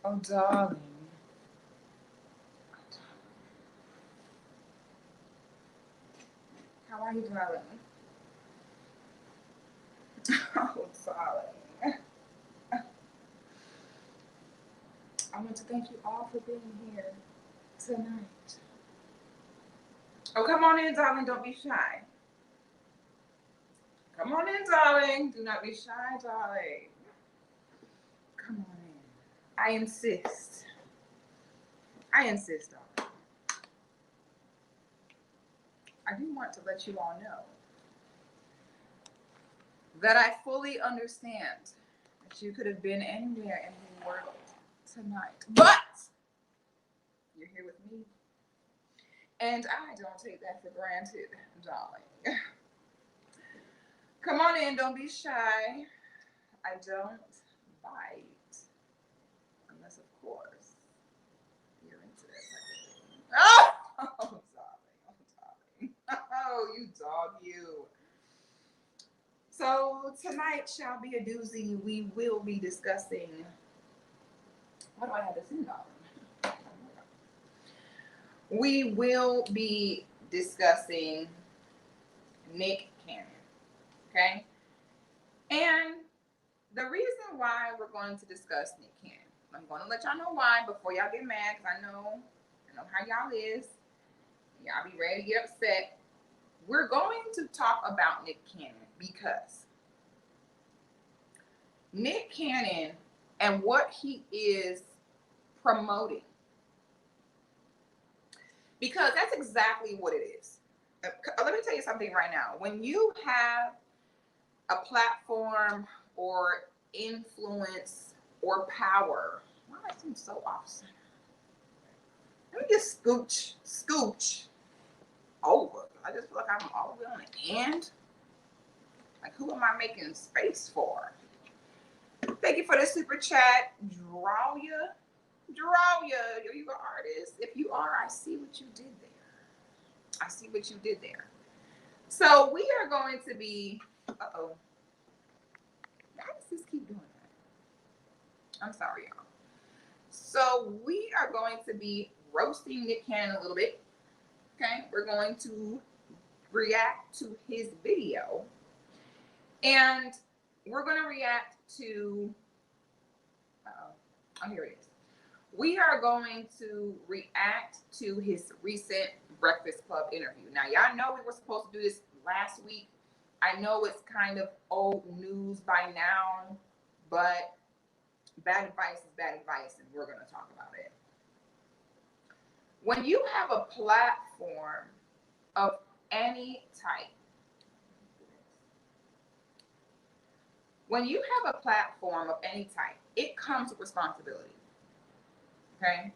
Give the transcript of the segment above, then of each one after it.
Oh, darling. How are you, darling? Oh, darling. I want to thank you all for being here tonight. Oh, come on in, darling. Don't be shy. Come on in, darling. Do not be shy, darling. Come on in. I insist. I insist, darling. I do want to let you all know that I fully understand that you could have been anywhere in the world tonight. But you're here with me. And I don't take that for granted, darling. Come on in, don't be shy. I don't bite. Unless, of course, you're into that type of thing. Oh, darling. Oh, darling. Oh, you dog, you. So tonight shall be a doozy. We will be discussing. Why do I have this in, darling? We will be discussing Nick Cannon. Okay? And the reason why we're going to discuss Nick Cannon, I'm going to let y'all know why before y'all get mad, because I know how y'all is. Y'all be ready to get upset. We're going to talk about Nick Cannon because Nick Cannon and what he is promoting. Because that's exactly what it is. Let me tell you something right now. When you have a platform or influence or power, why do I seem so off center? Let me just scooch over. I just feel like I'm all the way on the end. Like, who am I making space for? Thank you for the super chat. Draw ya. You are artist. If you are, I see what you did there. I see what you did there. So we are going to be, uh-oh. Why does this keep doing that? I'm sorry, y'all. So we are going to be roasting Nick Cannon a little bit. Okay, we're going to react to his video. And we're going to react to, oh, here it is. We are going to react to his recent Breakfast Club interview. Now, y'all know we were supposed to do this last week. I know it's kind of old news by now, but bad advice is bad advice, and we're going to talk about it. When you have a platform of any type, it comes with responsibility. Okay?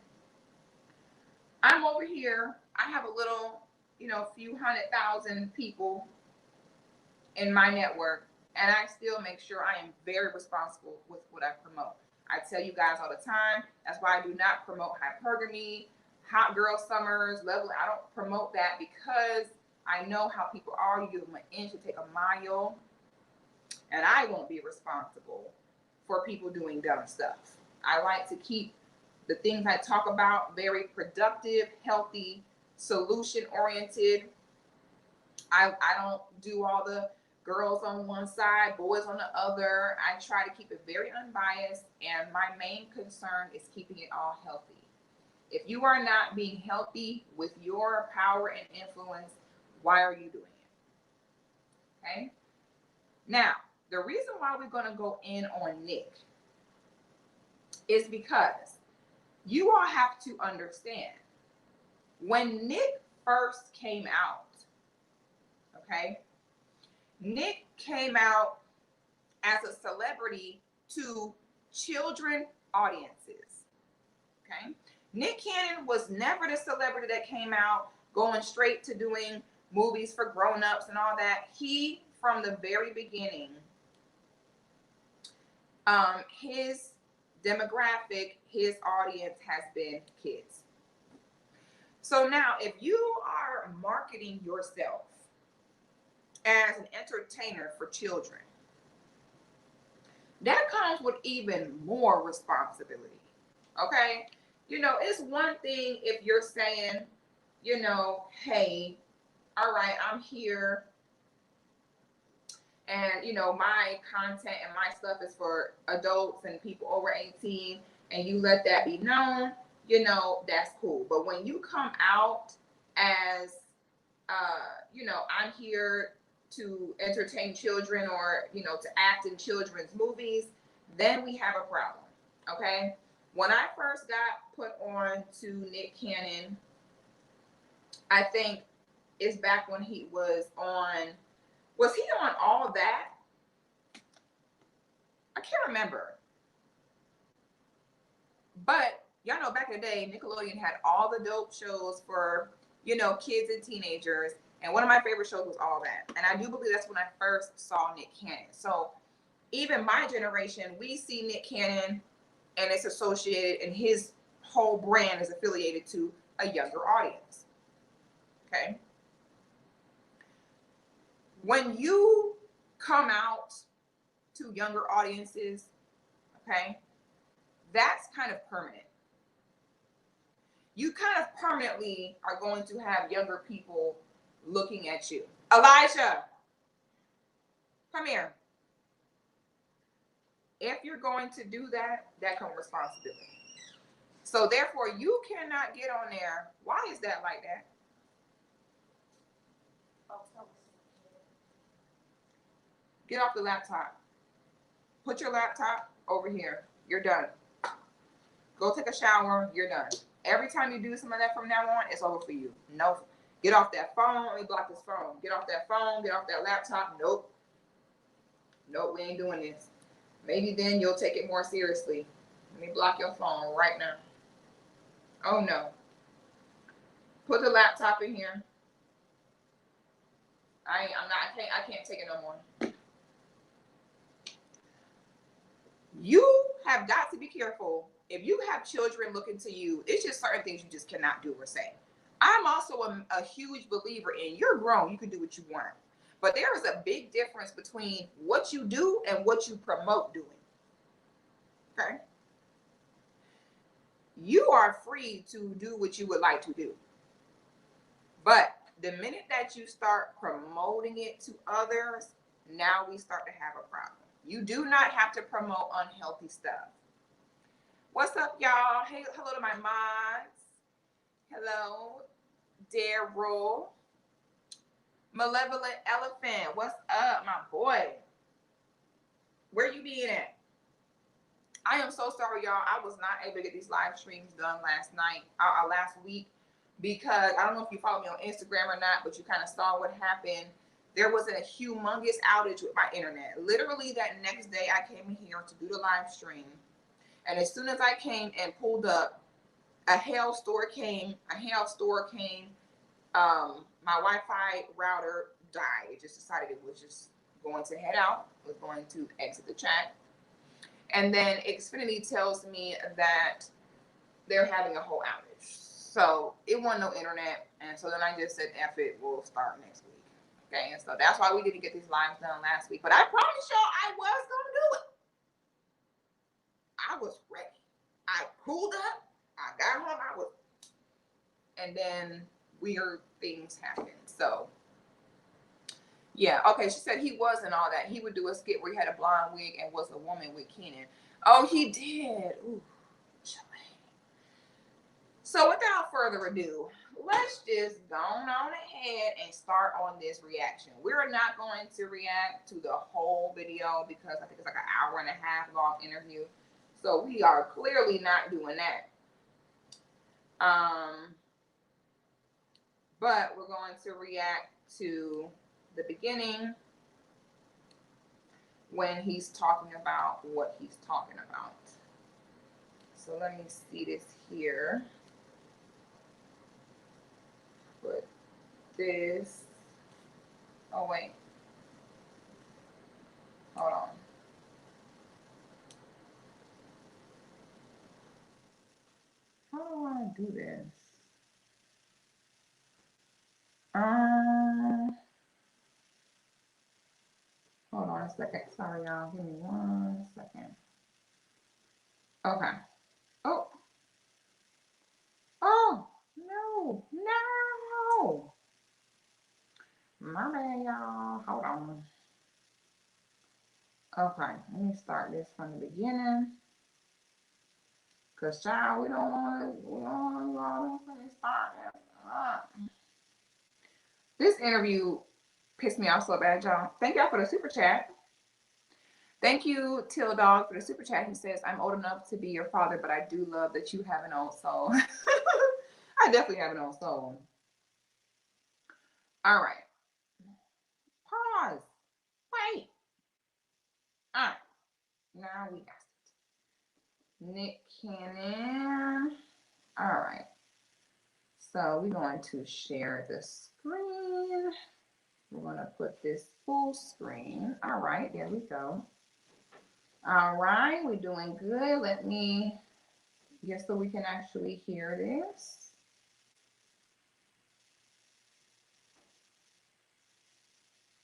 I'm over here. I have a little, few 100,000 people in my network, and I still make sure I am very responsible with what I promote. I tell you guys all the time, that's why I do not promote hypergamy, hot girl summers, level. I don't promote that because I know how people are. You give them an inch to take a mile, and I won't be responsible for people doing dumb stuff. I like to keep the things I talk about very productive, healthy, solution-oriented. I don't do all the girls on one side, boys on the other. I try to keep it very unbiased, and my main concern is keeping it all healthy. If you are not being healthy with your power and influence, why are you doing it? Okay? Now, the reason why we're going to go in on Nick is because you all have to understand, when Nick first came out, okay, Nick came out as a celebrity to children audiences, okay? Nick Cannon was never the celebrity that came out going straight to doing movies for grown-ups and all that. He, from the very beginning, his demographic, his audience has been kids. So now, if you are marketing yourself as an entertainer for children, that comes with even more responsibility. Okay. It's one thing if you're saying, hey, all right, I'm here and my content and my stuff is for adults and people over 18, and you let that be known, that's cool. But when you come out as I'm here to entertain children or to act in children's movies, then we have a problem. Okay. When I first got put on to Nick Cannon, I think it's back when he was he on All That? I can't remember. But y'all know back in the day, Nickelodeon had all the dope shows for, kids and teenagers. And one of my favorite shows was All That. And I do believe that's when I first saw Nick Cannon. So even my generation, we see Nick Cannon and it's associated, and his whole brand is affiliated to a younger audience. Okay. When you come out to younger audiences, okay, that's kind of permanent. You kind of permanently are going to have younger people looking at you. Elijah, come here. If you're going to do that, that comes responsibility. So therefore, you cannot get on there. Why is that like that? Get off the laptop. Put your laptop over here. You're done. Go take a shower. You're done. Every time you do something like that from now on, it's over for you. No. Get off that phone. Let me block this phone. Get off that phone. Get off that laptop. Nope. Nope, we ain't doing this. Maybe then you'll take it more seriously. Let me block your phone right now. Oh no. Put the laptop in here. I can't take it no more. You have got to be careful. If you have children looking to you, it's just certain things you just cannot do or say. I'm also a huge believer in you're grown, you can do what you want. But there is a big difference between what you do and what you promote doing. Okay? You are free to do what you would like to do. But the minute that you start promoting it to others, now we start to have a problem. You do not have to promote unhealthy stuff. What's up, y'all? Hey, hello to my mods. Hello, Daryl. Malevolent Elephant. What's up, my boy? Where you being at? I am so sorry, y'all. I was not able to get these live streams done last week, because I don't know if you follow me on Instagram or not, but you kind of saw what happened. There was a humongous outage with my internet. Literally that next day I came in here to do the live stream. And as soon as I came and pulled up, a hail storm came. My Wi-Fi router died. It just decided it was just going to head out. It was going to exit the chat. And then Xfinity tells me that they're having a whole outage. So it wasn't no internet. And so then I just said, F it, we'll start next week. Okay, and so that's why we didn't get these lives done last week. But I promise y'all I was going to do it. I was ready. I pulled up. I got home. And then weird things happened. So, yeah. Okay, she said he wasn't all that. He would do a skit where he had a blonde wig and was a woman with Kenan. Oh, he did. Ooh. So without further ado, let's just go on ahead and start on this reaction. We're not going to react to the whole video because I think it's like an hour and a half long interview. So we are clearly not doing that. But we're going to react to the beginning when he's talking about what he's talking about. So let me see this here. Put this. Oh, wait. Hold on. How do I do this? Hold on a second. Sorry, y'all. Give me 1 second. Okay. Oh, Okay, let me start this from the beginning. Cause child, we don't want to start this interview pissed me off so bad, y'all. Thank y'all for the super chat. Thank you, Till Dog, for the super chat. He says, I'm old enough to be your father, but I do love that you have an old soul. I definitely have an old soul. All right. Pause. Wait. All right. Now we got it. Nick Cannon. All right. So we're going to share the screen. We're going to put this full screen. All right. There we go. All right. We're doing good. Let me get so we can actually hear this.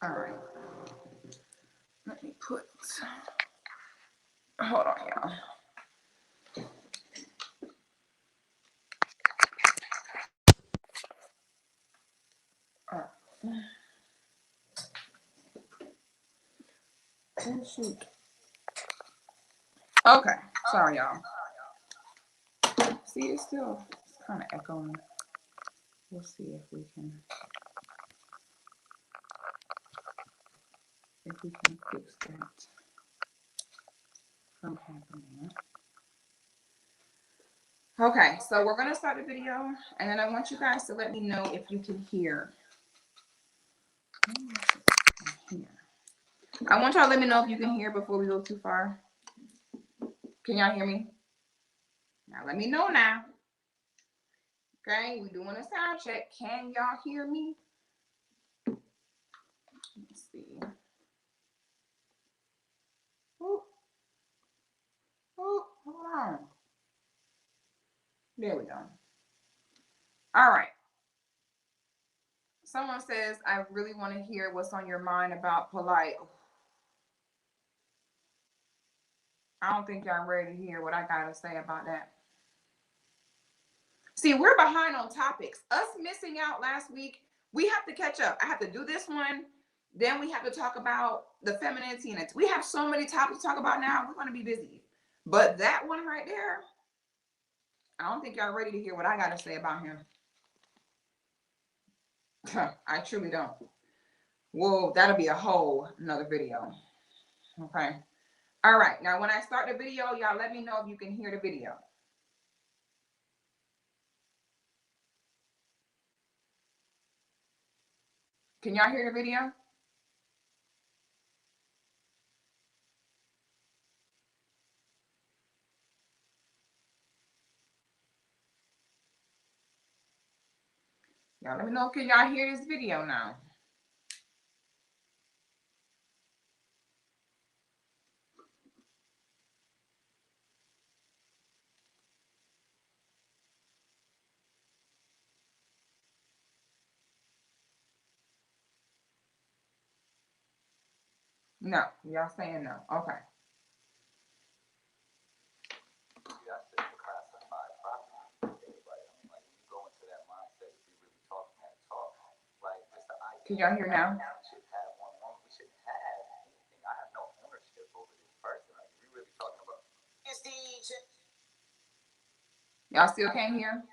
All right. Let me put, hold on, y'all. Oh, shoot. Okay. Sorry, y'all. See, it's kind of echoing. We'll see if we can fix that from happening. Okay, so we're gonna start the video, and then I want you guys to let me know if you can hear. I want y'all to let me know if you can hear before we go too far. Can y'all hear me? Now let me know now. Okay, we're doing a sound check. Can y'all hear me? Let's see. Ooh. Ooh, hold on. There we go. All right. Someone says, I really want to hear what's on your mind about Polite. I don't think y'all ready to hear what I got to say about that. See, we're behind on topics. Us missing out last week, we have to catch up. I have to do this one. Then we have to talk about the femininity in it. We have so many topics to talk about now. We're going to be busy. But that one right there, I don't think y'all ready to hear what I got to say about him. I truly don't. Well, that'll be a whole another video. Okay. All right. Now, when I start the video, y'all let me know if you can hear the video. Can y'all hear the video? Y'all let me know. Can y'all hear this video now? No. Y'all saying no. Okay. Can y'all hear now? Y'all still can't hear?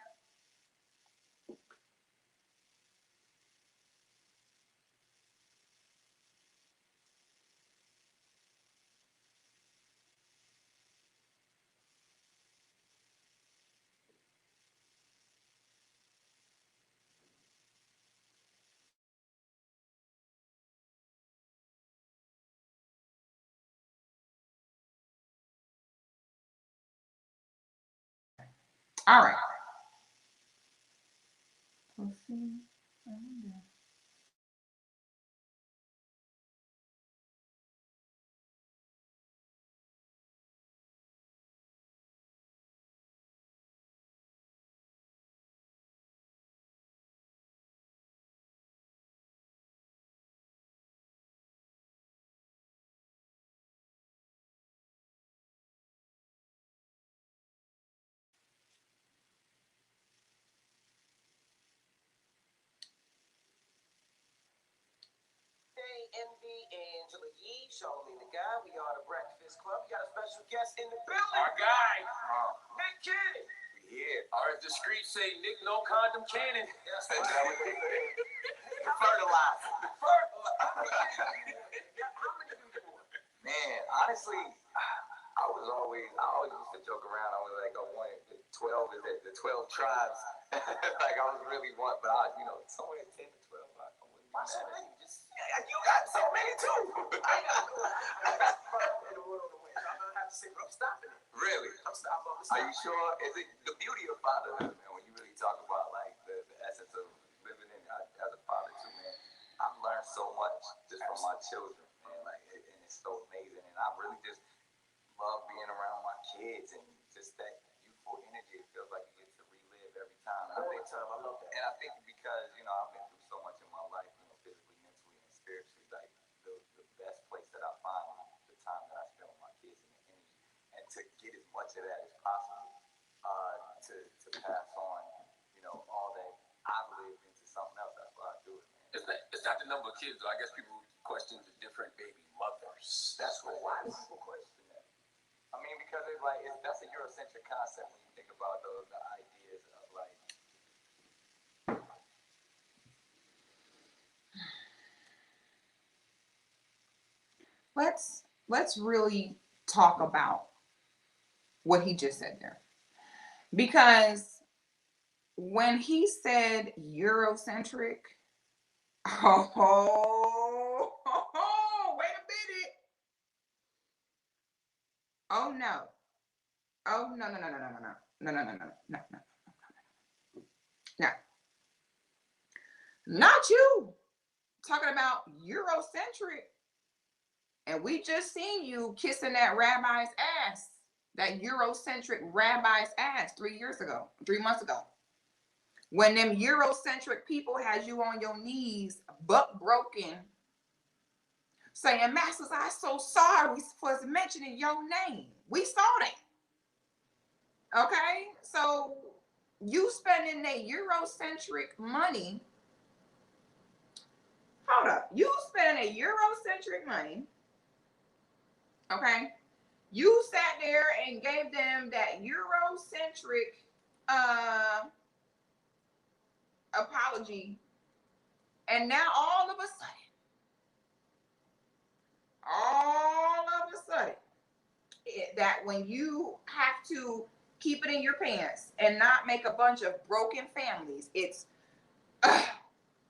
All right. Let's see. Angela Yee, Charlene the Guy. We are the Breakfast Club. We got a special guest in the building. Our guy, Nick Cannon. Yeah. Or as the streets say, Nick No Condom Cannon. That's right. Fertilizer. How many do you want? Man, honestly, I always used to joke around. I was like, I wanted 12 is the 12 tribes. Like I was really one, but somewhere 10 to 12. I wouldn't be mad. You got so many too. I got I'm stopping it. Really? I'm stopping. Are you sure? Is it the beauty of fatherhood, man? When you really talk about like the essence of living in as a father too, man. I've learned so much just from my children, man. Like, and it's so amazing. And I really just love being around my kids and just that youthful energy. It feels like you get to relive every time. I love that. And I think because I've been through so much in my life, physically, mentally, and spiritually. Like the best place that I find is the time that I spend with my kids and the energy, and to get as much of that as possible, to pass on, all that I've lived into something else. That's why I do it, man. It's not the number of kids, though. I guess people question the different baby mothers. That's what. Why do people question that? I mean, because that's a Eurocentric concept when you think about the ideas of like. Let's really talk about what he just said there, because when he said Eurocentric, wait a minute. Oh no. Oh no. No. Not you. Talking about Eurocentric. And we just seen you kissing that rabbi's ass. That Eurocentric rabbi's ass 3 months ago. When them Eurocentric people had you on your knees, butt broken, saying, Masters, I'm so sorry for mentioning your name. We saw that. Okay? So you spending that Eurocentric money. Hold up. You spending a Eurocentric money. Okay? You sat there and gave them that Eurocentric apology. And now all of a sudden, that when you have to keep it in your pants and not make a bunch of broken families, it's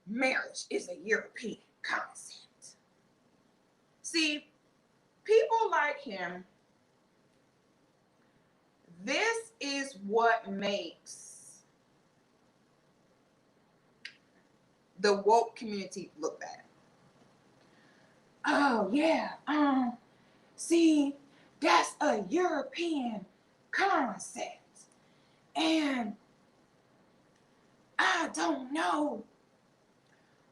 marriage is a European concept. See, people like him, this is what makes the woke community look bad. Oh yeah, see, that's a European concept, and I don't know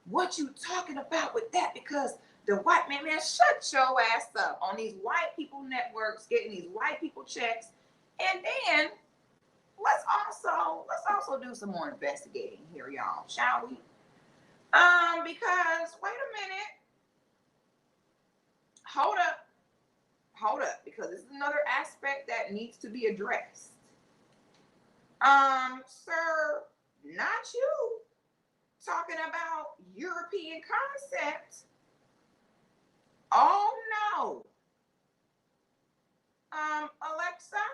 what you talking about with that, because the white man, shut your ass up on these white people networks, getting these white people checks, and then let's also do some more investigating here, y'all, shall we? Because wait a minute, hold up, because this is another aspect that needs to be addressed. Sir, not you talking about European concept. Oh no. Alexa,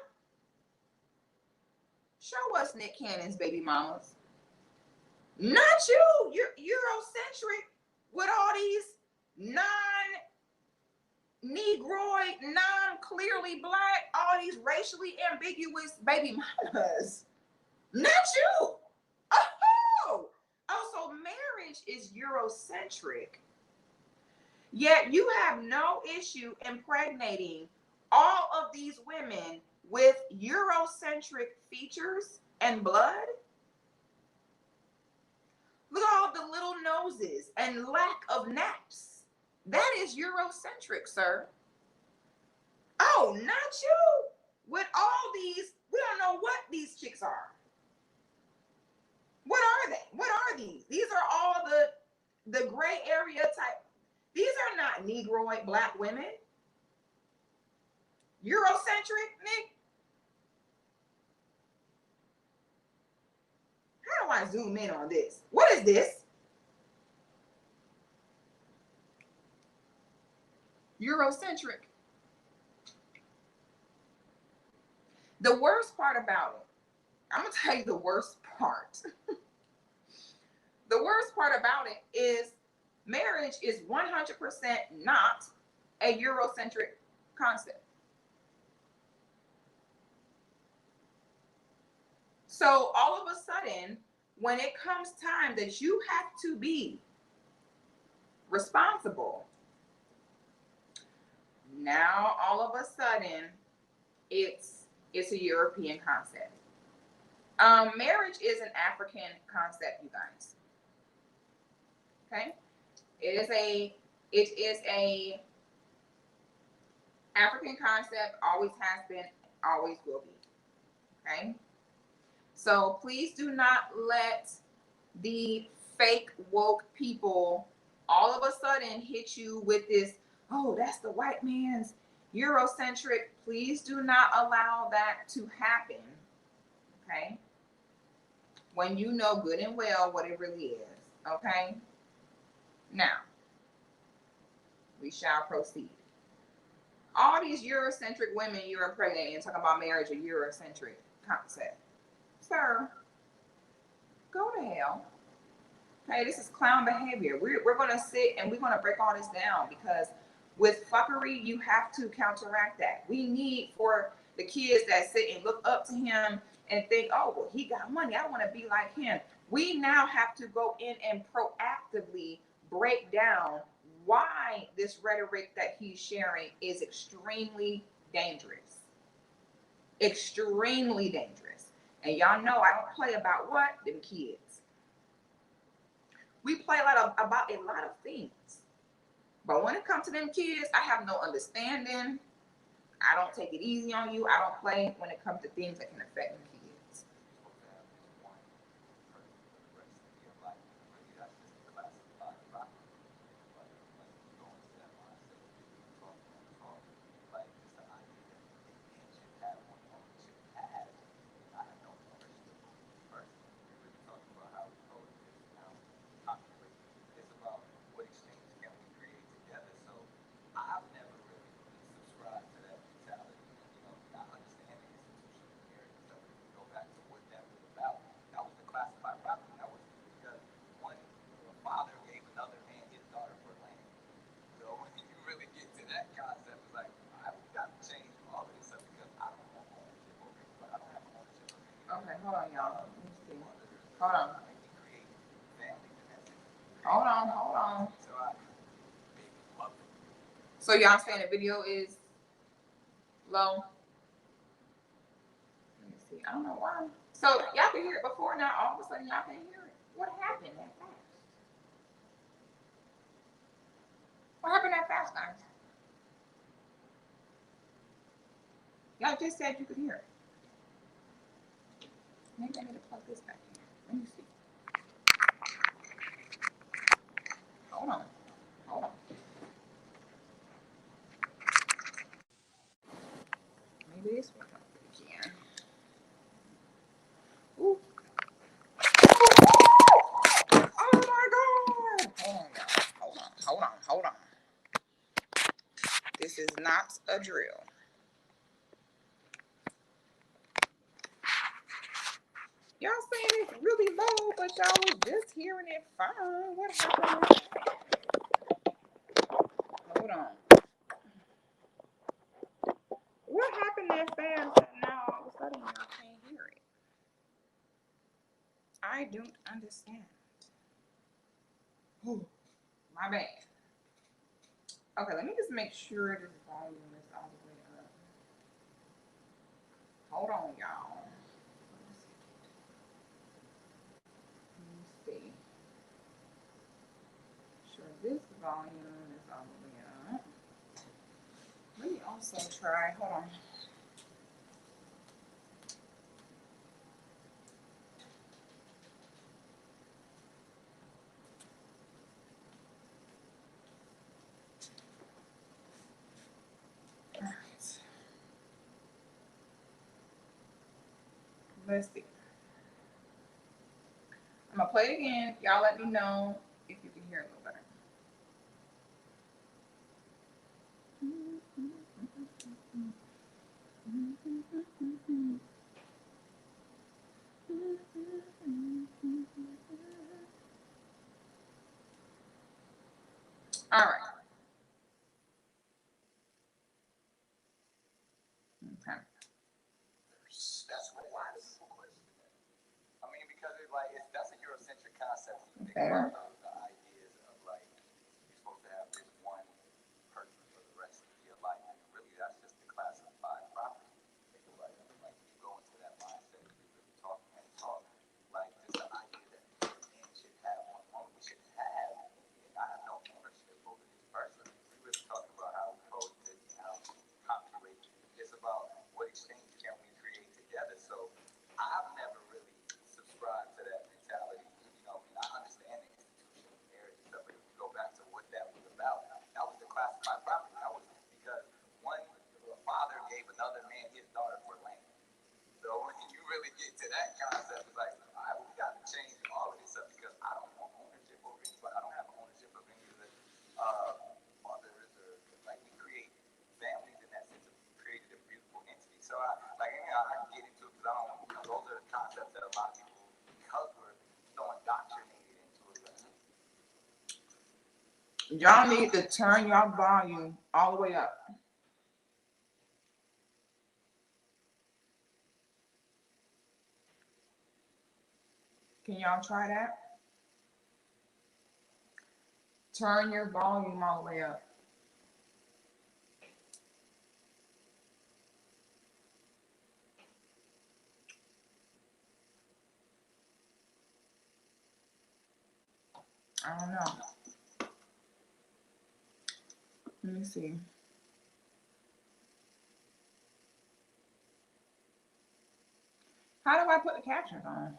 show us Nick Cannon's baby mamas. Not you. You're Eurocentric with all these non-Negroid, non-clearly black, all these racially ambiguous baby mamas. Not you. Oh, so marriage is Eurocentric. Yet you have no issue impregnating all of these women with Eurocentric features and blood. Look at all the little noses and lack of naps. That is Eurocentric, sir. Oh, not you. With all these, we don't know what these chicks are. What are they? What are these? These are all the gray area type. These are not Negroid black women. Eurocentric, Nick. How do I zoom in on this? What is this? Eurocentric. The worst part about it, I'm going to tell you the worst part. The worst part about it is marriage is 100% not a Eurocentric concept. So all of a sudden, when it comes time that you have to be responsible, now all of a sudden it's a European concept. Marriage is an African concept, you guys. Okay, it is a African concept. Always has been, always will be. Okay, so please do not let the fake woke people all of a sudden hit you with this, oh, that's the white man's Eurocentric. Please do not allow that to happen. Okay, when you know good and well what it really is. Okay, now we shall proceed. All these Eurocentric women you're impregnating and talking about marriage a Eurocentric concept. Sir, go to hell. Okay, this is clown behavior. We're going to sit and we're going to break all this down, because with fuckery, you have to counteract that. We need for the kids that sit and look up to him and think, oh, well, he got money, I want to be like him. We now have to go in and proactively break down why this rhetoric that he's sharing is extremely dangerous. Extremely dangerous. And y'all know I don't play about what? Them kids. We play about a lot of things. But when it comes to them kids, I have no understanding. I don't take it easy on you. I don't play when it comes to things that can affect them kids. Okay, hold on, y'all. Let me see. Hold on. Hold on. So y'all saying the video is low? Let me see. I don't know why. So y'all can hear it before, now all of a sudden y'all can't hear it. What happened that fast? What happened that fast, guys? Y'all just said you could hear it. Maybe I need to plug this back in. Let me see. Hold on. Maybe this one again. Ooh. Oh my God. Hold on. This is not a drill. Y'all saying it's really low, but y'all was just hearing it fine. What happened? Hold on. What happened that fast that now all of a sudden y'all can't hear it? I don't understand. Ooh, my bad. Okay, let me just make sure this volume is all the way up. Hold on, y'all. Let me see. Sure, this volume is all the way up. Let me also try. Hold on. Let's see. I'm gonna play it again. Y'all let me know if you can hear it a little better. All right. Okay. That's a wonderful question. I mean, because it's like that's a Eurocentric concept. You think Better. about the ideas of like you're supposed to have this one person for the rest of your life, and really that's just the classified property. Think about it. Like you go into that mindset, you really talk and talk. Like just the idea that men should have one woman, we should have. And I have no ownership over this person. We really talking about how we coexist, how we populate. It's about what exchange can we create together. So I've never really subscribed to that mentality. You know, I understand the institution of marriage and stuff, but if you go back to what that was about, that was the classified property. That was because one father gave another man his daughter for land. So when you really get to that concept, it's like, all right, well, we got to change all of this stuff because I don't want ownership over anybody. I don't have ownership of any of the mothers or like we create families in that sense of created a beautiful entity. So I can get into it because I don't, those are the concepts that a lot of people, because we're so indoctrinated into it. Y'all need to turn your volume all the way up. Can y'all try that? Turn your volume all the way up. I don't know. Let me see. How do I put the captions on?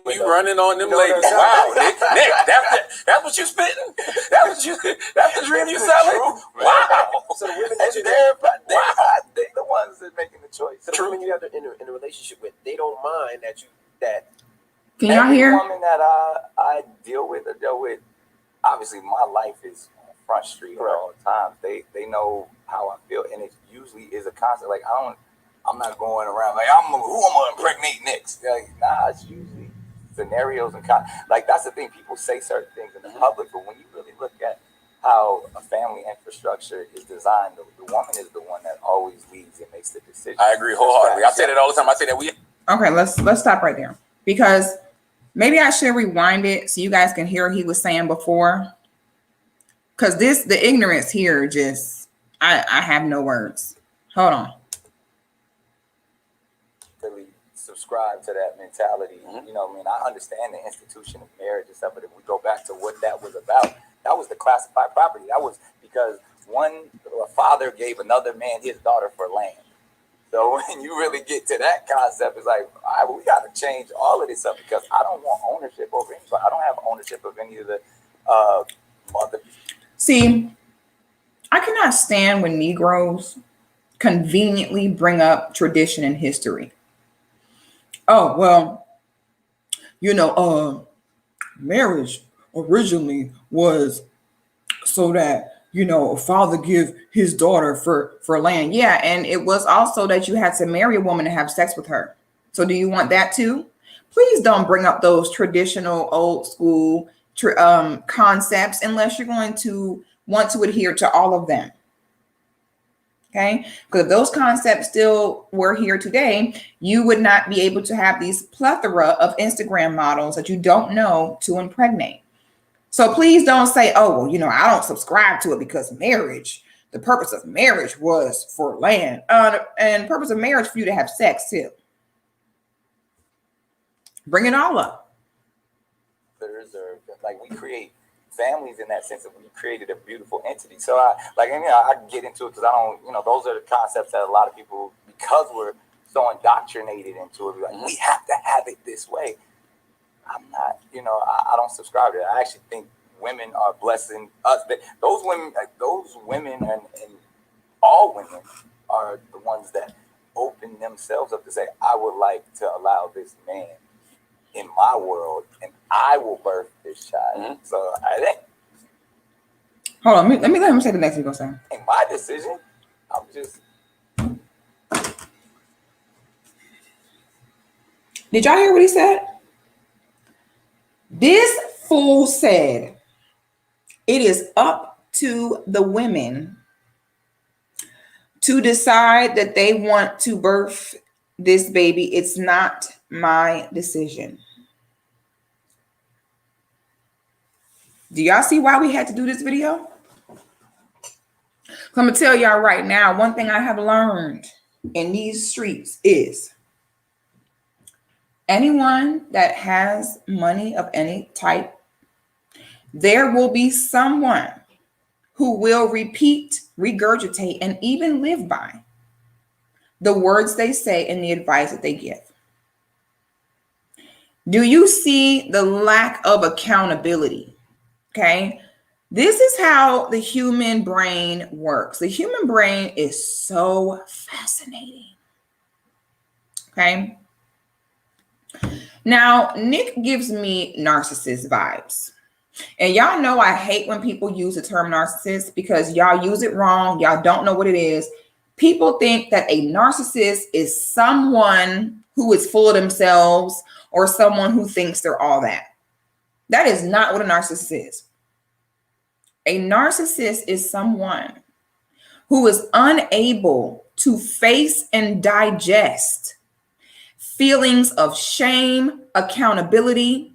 You running on them ladies? Wow, Nick, that's what you spitting? That's what really you selling? Wow. So the women that They the ones that making the choice. the women you have in a relationship with, they don't mind that Can y'all Every hear? woman that I deal with or dealt with, obviously my life is on Front Street at all times. They know how I feel, and it usually is a constant. Like I'm not going around like who I'm gonna impregnate next. Like, nah, it's usually scenarios and like that's the thing. People say certain things in the public, but when you really look at how a family infrastructure is designed, the woman is the one that always leads and makes the decision. I agree wholeheartedly. I say that all the time. I say that we. Okay, let's stop right there because maybe I should rewind it so you guys can hear what he was saying before. Because the ignorance here just I have no words. Hold on. Really subscribe to that mentality. You know, I mean, I understand the institution of marriage and stuff, but if we go back to what that was about, that was the classified property. That was because a father gave another man his daughter for land. So when you really get to that concept, it's like, all right, well, we got to change all of this up because I don't want ownership over anybody. I don't have ownership of any of the mother. See, I cannot stand when Negroes conveniently bring up tradition and history. Oh, well, marriage originally was so that, a father give his daughter for land. Yeah, and it was also that you had to marry a woman to have sex with her. So do you want that too? Please don't bring up those traditional old school concepts unless you're going to want to adhere to all of them. Okay, because if those concepts still were here today, you would not be able to have these plethora of Instagram models that you don't know to impregnate. So please don't say, oh, well, you know, I don't subscribe to it because marriage, the purpose of marriage was for land. And purpose of marriage for you to have sex too. Bring it all up. Like we create families in that sense, that we created a beautiful entity. So I get into it because I don't, those are the concepts that a lot of people, because we're so indoctrinated into it, like, we have to have it this way. I'm not, I don't subscribe to that. I actually think women are blessing us. Those women and all women are the ones that open themselves up to say, I would like to allow this man in my world, and I will birth this child. So I think. Hold on, let me say the next thing you're gonna say. Ain't my decision. I'm just. Did y'all hear what he said? This fool said, it is up to the women to decide that they want to birth this baby. It's not my decision. Do y'all see why we had to do this video? I'm gonna tell y'all right now, one thing I have learned in these streets is anyone that has money of any type, there will be someone who will repeat, regurgitate, and even live by the words they say and the advice that they give. Do you see the lack of accountability? Okay. This is how the human brain works. The human brain is so fascinating. Okay. Now, Nick gives me narcissist vibes. And y'all know I hate when people use the term narcissist because y'all use it wrong. Y'all don't know what it is. People think that a narcissist is someone who is full of themselves or someone who thinks they're all that. That is not what a narcissist is. A narcissist is someone who is unable to face and digest feelings of shame, accountability.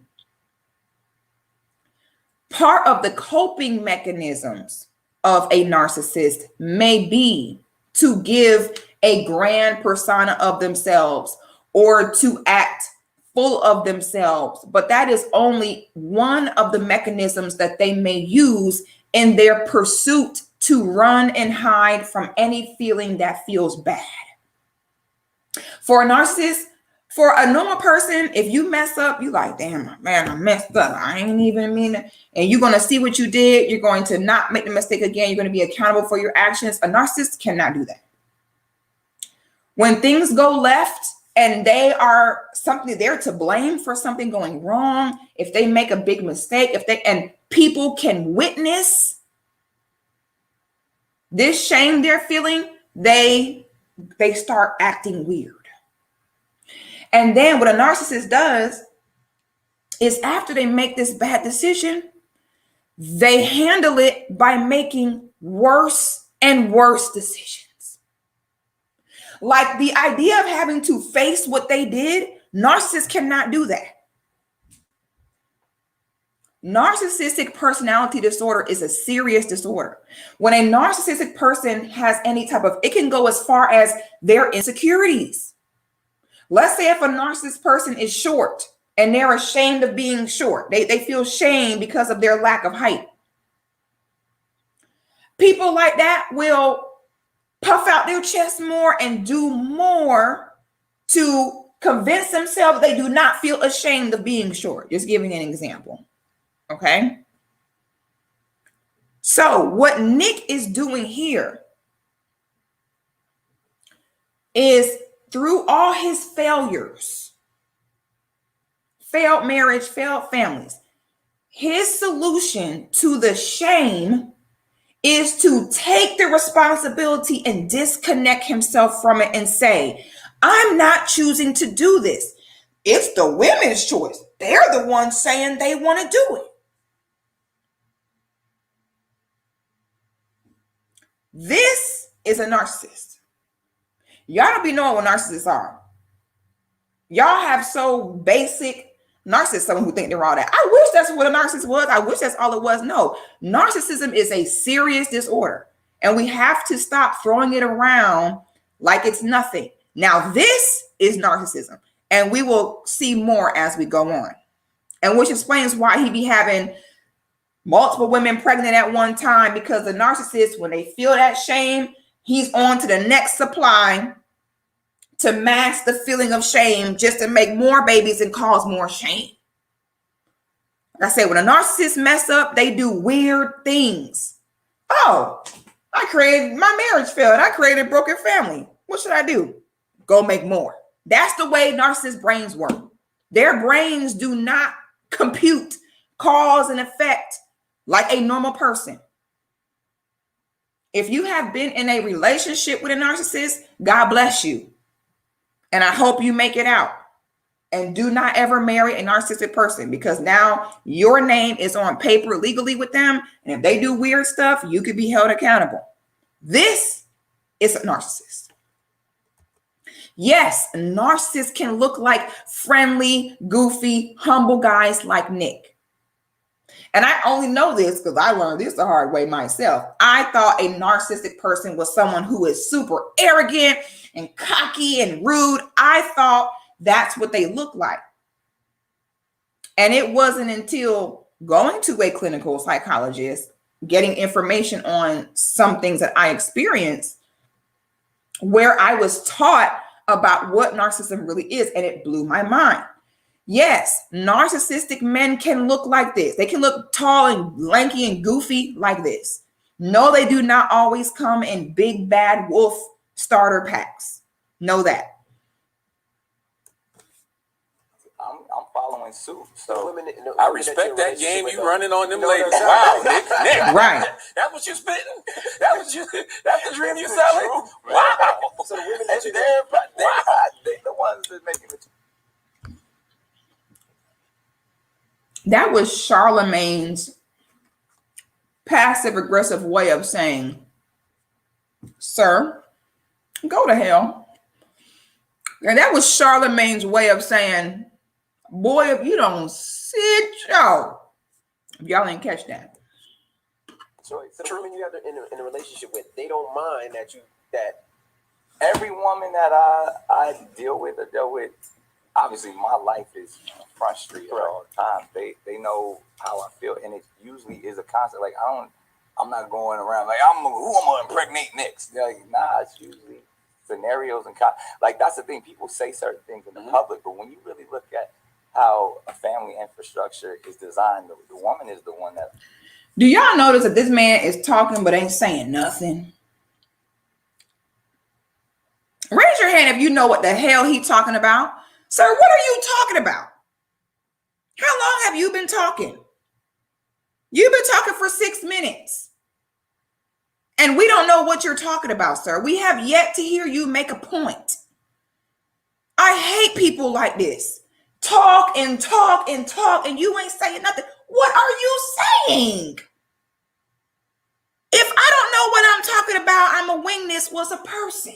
Part of the coping mechanisms of a narcissist may be to give a grand persona of themselves or to act full of themselves, but that is only one of the mechanisms that they may use in their pursuit to run and hide from any feeling that feels bad. For a narcissist, for a normal person, if you mess up, you like, damn, man, I messed up. I ain't even mean it. And you're going to see what you did. You're going to not make the mistake again. You're going to be accountable for your actions. A narcissist cannot do that. When things go left and they're to blame for something going wrong, if they make a big mistake, and people can witness this shame they're feeling, they start acting weird. And then what a narcissist does is after they make this bad decision, they handle it by making worse and worse decisions. Like the idea of having to face what they did, narcissists cannot do that. Narcissistic personality disorder is a serious disorder. When a narcissistic person has any type of, it can go as far as their insecurities. Let's say if a narcissist person is short and they're ashamed of being short, they feel shame because of their lack of height. People like that will puff out their chest more and do more to convince themselves they do not feel ashamed of being short. Just giving an example. Okay. So what Nick is doing here is through all his failures, failed marriage, failed families, his solution to the shame is to take the responsibility and disconnect himself from it and say, I'm not choosing to do this. It's the women's choice. They're the ones saying they want to do it. This is a narcissist. Y'all don't be knowing what narcissists are. Y'all have so basic narcissist, someone who think they're all that. I wish that's what a narcissist was. I wish that's all it was. No, narcissism is a serious disorder, and we have to stop throwing it around like it's nothing. Now, this is narcissism, and we will see more as we go on, and which explains why he be having multiple women pregnant at one time, because the narcissist, when they feel that shame, he's on to the next supply to mask the feeling of shame just to make more babies and cause more shame. Like I said, when a narcissist mess up, they do weird things. Oh, my marriage failed. I created a broken family. What should I do? Go make more. That's the way narcissist brains work. Their brains do not compute cause and effect like a normal person. If you have been in a relationship with a narcissist, God bless you. And I hope you make it out. And do not ever marry a narcissistic person, because now your name is on paper legally with them. And if they do weird stuff, you could be held accountable. This is a narcissist. Yes, a narcissist can look like friendly, goofy, humble guys like Nick. And I only know this because I learned this the hard way myself. I thought a narcissistic person was someone who is super arrogant and cocky and rude. I thought that's what they look like. And it wasn't until going to a clinical psychologist, getting information on some things that I experienced, where I was taught about what narcissism really is, and it blew my mind. Yes, narcissistic men can look like this. They can look tall and lanky and goofy like this. No, they do not always come in big bad wolf starter packs. Know that. I'm following suit. So I respect that game you running on them ladies. Wow, Nick. Right. That's what you spitting? That's the dream you selling? Wow. So the women and that they're the ones that making it. That was Charlemagne's passive aggressive way of saying, sir, go to hell. And that was Charlemagne's way of saying, boy, if you don't sit y'all ain't catch that. So the women you have in a relationship with, they don't mind that Every woman that I deal with or dealt with, obviously my life is front street all the time. They know how I feel, and it usually is a constant. Like I'm not going around like who I'm gonna impregnate next. They're like, nah, it's usually scenarios and like that's the thing. People say certain things in the public, but when you really look at how a family infrastructure is designed, the woman is the one that. Do y'all notice that this man is talking but ain't saying nothing? Raise your hand if you know what the hell he's talking about. Sir, what are you talking about? How long have you been talking? You've been talking for 6 minutes. And we don't know what you're talking about, sir. We have yet to hear you make a point. I hate people like this. Talk and talk and talk, and you ain't saying nothing. What are you saying? If I don't know what I'm talking about, I'm a wing this was a person.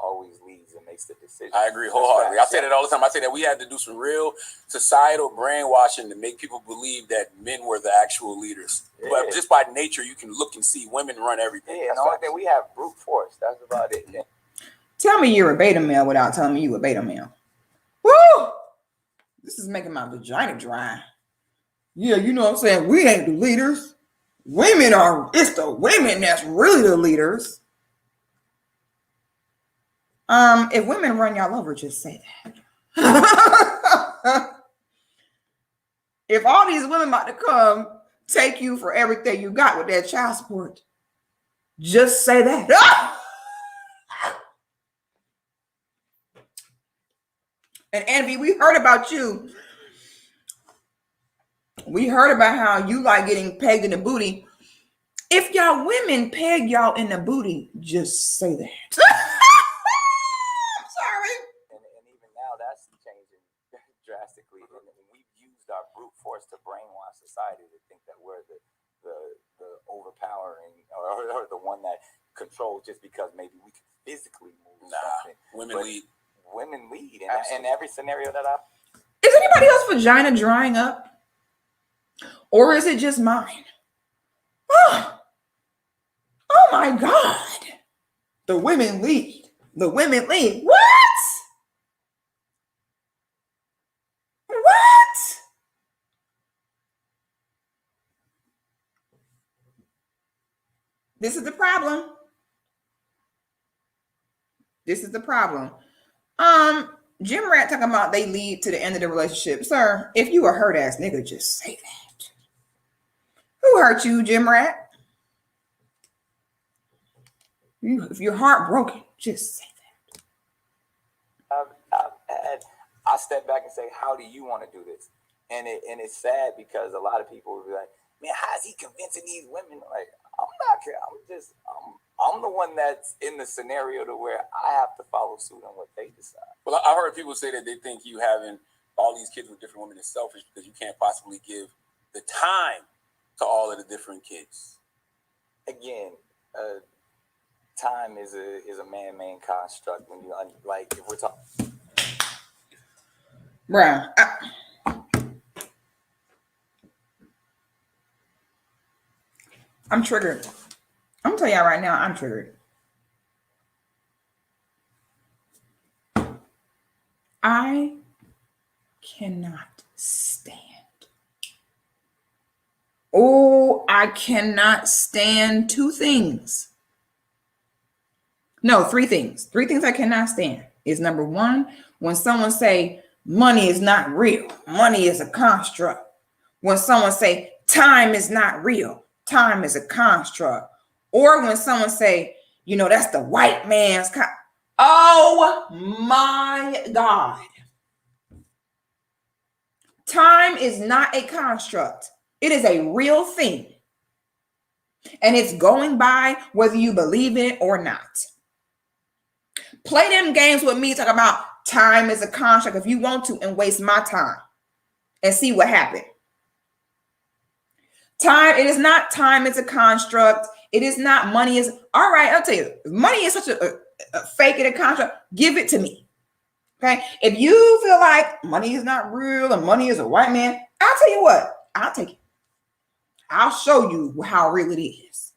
Always leads and makes the decision. I agree wholeheartedly. I say that all the time. I say that we had to do some real societal brainwashing to make people believe that men were the actual leaders. Yeah. But just by nature, you can look and see women run everything. Yeah, and the only thing we have brute force. That's about it. Yeah. Tell me you're a beta male without telling me you a beta male. Woo! This is making my vagina dry. Yeah, you know what I'm saying? We ain't the leaders. It's the women that's really the leaders. If women run y'all over, just say that. If all these women about to come take you for everything you got with that child support, just say that. And Envy, we heard about you. We heard about how you like getting pegged in the booty. If y'all women peg y'all in the booty, just say that. drastically, and we've used our brute force to brainwash society to think that we're the overpowering or the one that controls just because maybe we can physically move something. Women lead. Women lead in every scenario that I. Is anybody else's vagina drying up? Or is it just mine? Oh my God. The women lead. The women lead. What? What? This is the problem. This is the problem. Jim Rat talking about they lead to the end of the relationship. Sir, if you a hurt ass nigga, just say that. Who hurt you, Jim Rat? If you're heartbroken, just say that. I step back and say, how do you want to do this? And it's sad because a lot of people will be like, man, how is he convincing these women? Like, I'm the one that's in the scenario to where I have to follow suit on what they decide. Well, I heard people say that they think you having all these kids with different women is selfish because you can't possibly give the time to all of the different kids. Again, time is a man-made construct. When you like, if we're talking, Bruh, I'm triggered. I'm gonna tell y'all right now, I'm triggered. I cannot stand. Oh, I cannot stand two things. No, three things. Three things I cannot stand is number one, when someone say money is not real. Money is a construct. When someone say time is not real. Time is a construct. Or when someone say, that's the white man's oh my God. Time is not a construct. It is a real thing. And it's going by whether you believe it or not. Play them games with me, talk about time is a construct if you want to, and waste my time and see what happened. Time, it is not time, it's a construct. It is not money is, all right, I'll tell you, if money is such a fake and a construct, give it to me. Okay? If you feel like money is not real and money is a white man, I'll tell you what, I'll take it. I'll show you how real it is.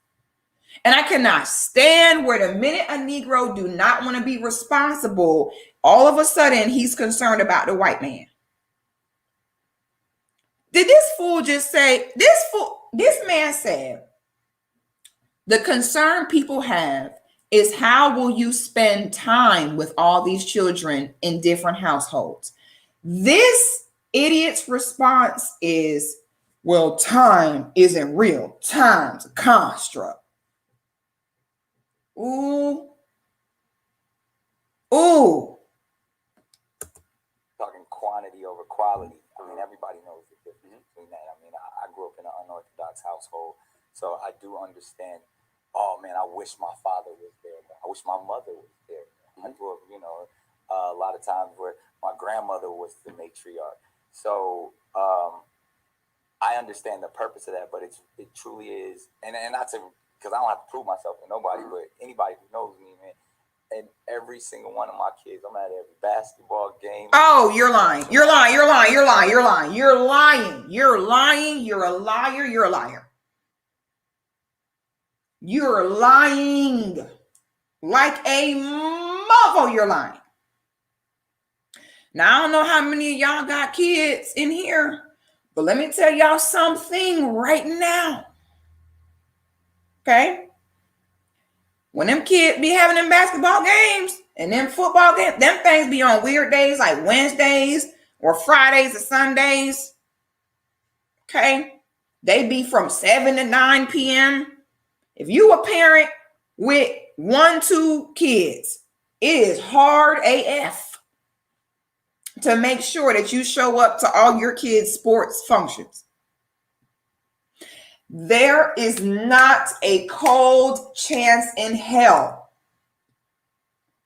And I cannot stand where the minute a Negro do not want to be responsible, all of a sudden he's concerned about the white man. Did this fool just say, this man said, the concern people have is how will you spend time with all these children in different households? This idiot's response is, well, time isn't real. Time's a construct. Ooh. talking quantity over quality. I mean, everybody knows the difference between that. I mean, I grew up in an unorthodox household, so I do understand. Oh man, I wish my father was there. I wish my mother was there. I grew up, a lot of times where my grandmother was the matriarch. So I understand the purpose of that, but it truly is, and not to, because I don't have to prove myself to nobody, but anybody who knows me, man. And every single one of my kids, I'm at every basketball game. Oh, you're lying. You're lying. You're lying. You're lying. You're lying. You're lying. You're lying. You're a liar. You're a liar. You're lying. Like a motherfucker, you're lying. Now, I don't know how many of y'all got kids in here, but let me tell y'all something right now. Okay? When them kids be having them basketball games and them football games, them things be on weird days like Wednesdays or Fridays or Sundays. Okay? They be from 7 to 9 p.m. If you a parent with 1-2 kids, it is hard AF to make sure that you show up to all your kids' sports functions. There is not a cold chance in hell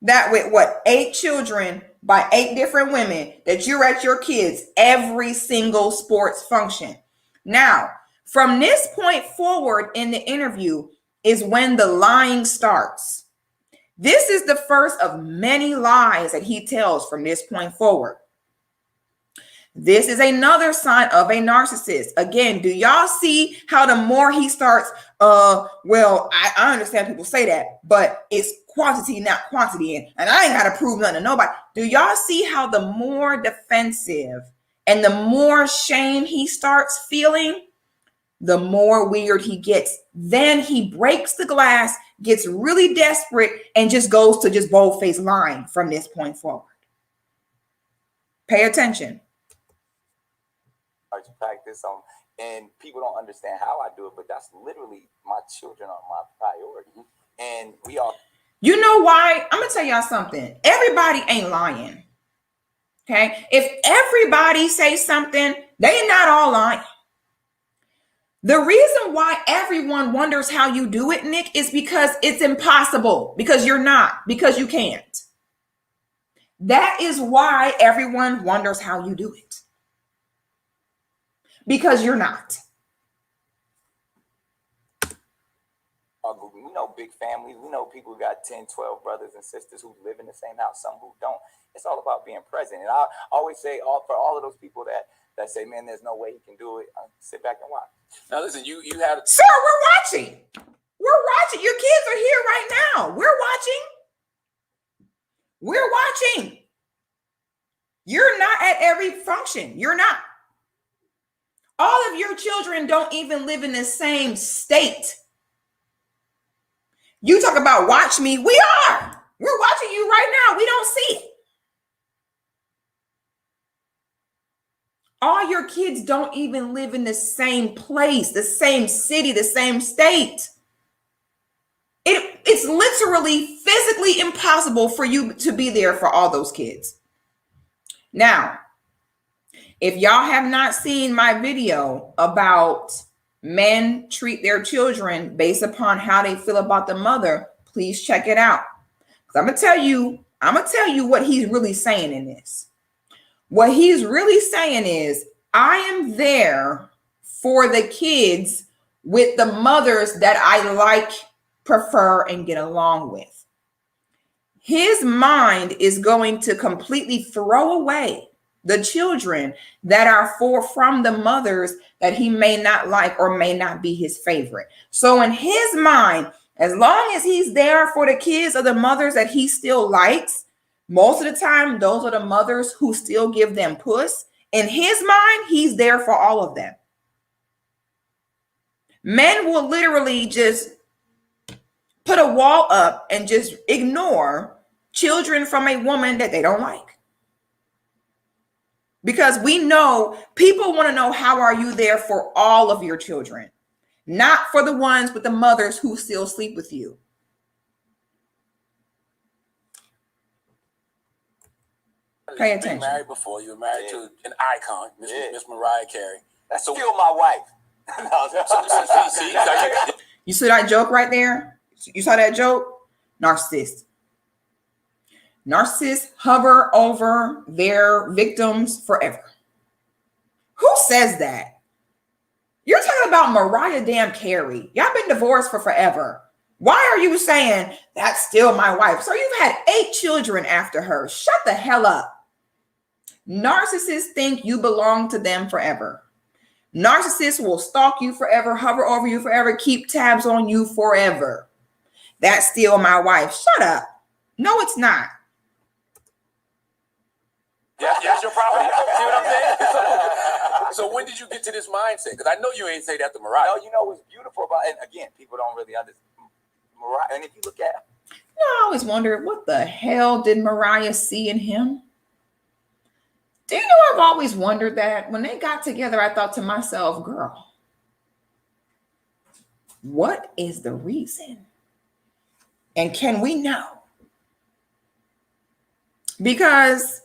that with 8 children by 8 different women that you're at your kids' every single sports function. Now, from this point forward in the interview is when the lying starts. This is the first of many lies that he tells from this point forward. This is another sign of a narcissist. Again, do y'all see how the more he starts, well, I understand people say that, but it's quantity, not quantity. And I ain't got to prove nothing to nobody. Do y'all see how the more defensive and the more shame he starts feeling, the more weird he gets? Then he breaks the glass, gets really desperate, and just goes to just bold-faced lying from this point forward. Pay attention. To practice on, and people don't understand how I do it, but that's literally my children are my priority, and we all. You know why? I'm gonna tell y'all something. Everybody ain't lying. Okay, if everybody say something, they not all lying. The reason why everyone wonders how you do it, Nick, is because it's impossible. Because you're not. Because you can't. That is why everyone wonders how you do it. Because you're not. We know big families. We know people who got 10, 12 brothers and sisters who live in the same house, some who don't. It's all about being present. And I always say, for all of those people that say, man, there's no way he can do it, sit back and watch. Now listen, you had Sir, we're watching. We're watching. Your kids are here right now. We're watching. We're watching. You're not at every function. You're not. All of your children don't even live in the same state. You talk about watch me. We are. We're watching you right now. We don't see it. All your kids don't even live in the same place, the same city, the same state. It's literally physically impossible for you to be there for all those kids. Now, if y'all have not seen my video about men treat their children based upon how they feel about the mother, please check it out. Because I'm gonna tell you what he's really saying in this. What he's really saying is, I am there for the kids with the mothers that I like, prefer, and get along with. His mind is going to completely throw away the children that are from the mothers that he may not like or may not be his favorite. So in his mind, as long as he's there for the kids of the mothers that he still likes, most of the time, those are the mothers who still give them puss. In his mind, he's there for all of them. Men will literally just put a wall up and just ignore children from a woman that they don't like. Because we know people want to know, how are you there for all of your children? Not for the ones with the mothers who still sleep with you. Pay attention. You've been married before. You were married to an icon, Miss Mariah Carey. That's still my wife. You see that joke right there? You saw that joke? Narcissist. Narcissists hover over their victims forever. Who says that? You're talking about Mariah damn Carey. Y'all been divorced for forever. Why are you saying that's still my wife? So you've had 8 children after her. Shut the hell up. Narcissists think you belong to them forever. Narcissists will stalk you forever, hover over you forever, keep tabs on you forever. That's still my wife. Shut up. No, it's not. Yeah, that's your property. See what I'm saying? So when did you get to this mindset? Because I know you ain't say that to Mariah. No, you know what's beautiful about it? And again, people don't really understand Mariah. And if you look at, I always wondered, what the hell did Mariah see in him? Do you know, I've always wondered that. When they got together, I thought to myself, girl, what is the reason? And can we know? Because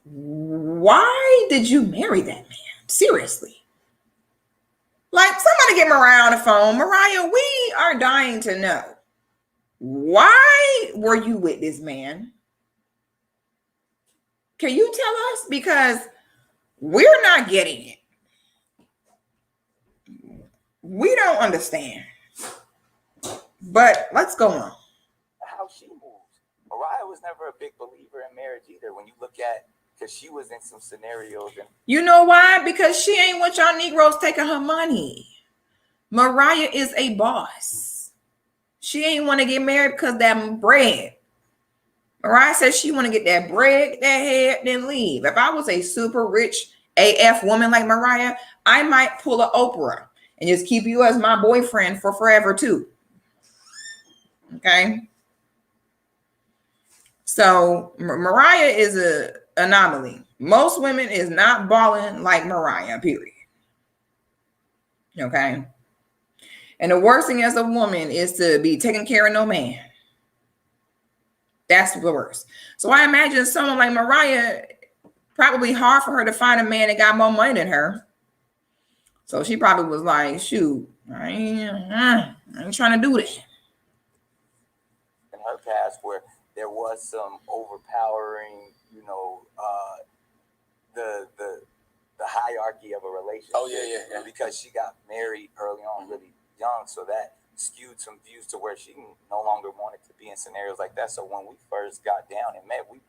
why did you marry that man? Seriously. Like, somebody get Mariah on the phone. Mariah, we are dying to know. Why were you with this man? Can you tell us? Because we're not getting it. We don't understand. But let's go on. How she moves. Mariah was never a big believer in marriage either. When you look at, because she was in some scenarios. And you know why? Because she ain't want y'all Negroes taking her money. Mariah is a boss. She ain't want to get married because that bread. Mariah says she want to get that bread, get that head, then leave. If I was a super rich AF woman like Mariah, I might pull a Oprah and just keep you as my boyfriend for forever too. Okay. So Mariah is a anomaly. Most women is not balling like Mariah, period. Okay. And the worst thing as a woman is to be taking care of no man. That's the worst. So I imagine someone like Mariah, probably hard for her to find a man that got more money than her. So she probably was like, shoot, I ain't trying to do this. in her past, where there was some overpowering, the hierarchy of a relationship. Oh yeah. Because she got married early on, really young, so that skewed some views to where she no longer wanted to be in scenarios like that. So when we first got down and met, we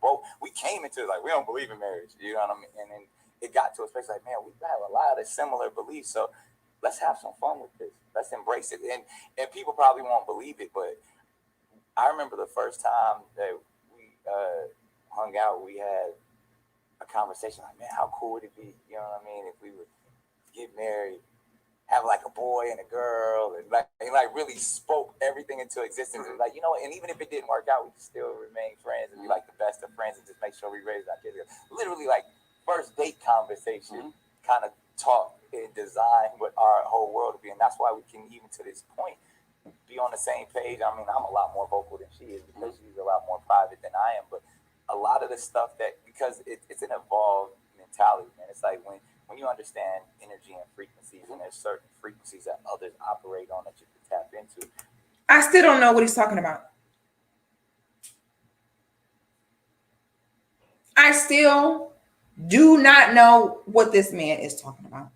came into it like, we don't believe in marriage, you know what I mean? And then it got to a space like, man, we have a lot of similar beliefs, so let's have some fun with this. Let's embrace it. And people probably won't believe it, but I remember the first time that we hung out, we had a conversation like, man, how cool would it be, you know what I mean, if we would get married, have like a boy and a girl, and like really spoke everything into existence. And like, and even if it didn't work out, we could still remain friends and be like the best of friends and just make sure we raise our kids. Literally like first date conversation kind of taught and designed what our whole world to be. And that's why we can even to this point be on the same page. I mean, I'm a lot more vocal than she is because she's a lot more private than I am. But a lot of the stuff because it's an evolved mentality, man. It's like when you understand energy and frequencies, and there's certain frequencies that others operate on that you can tap into. I still don't know what he's talking about. I still do not know what this man is talking about.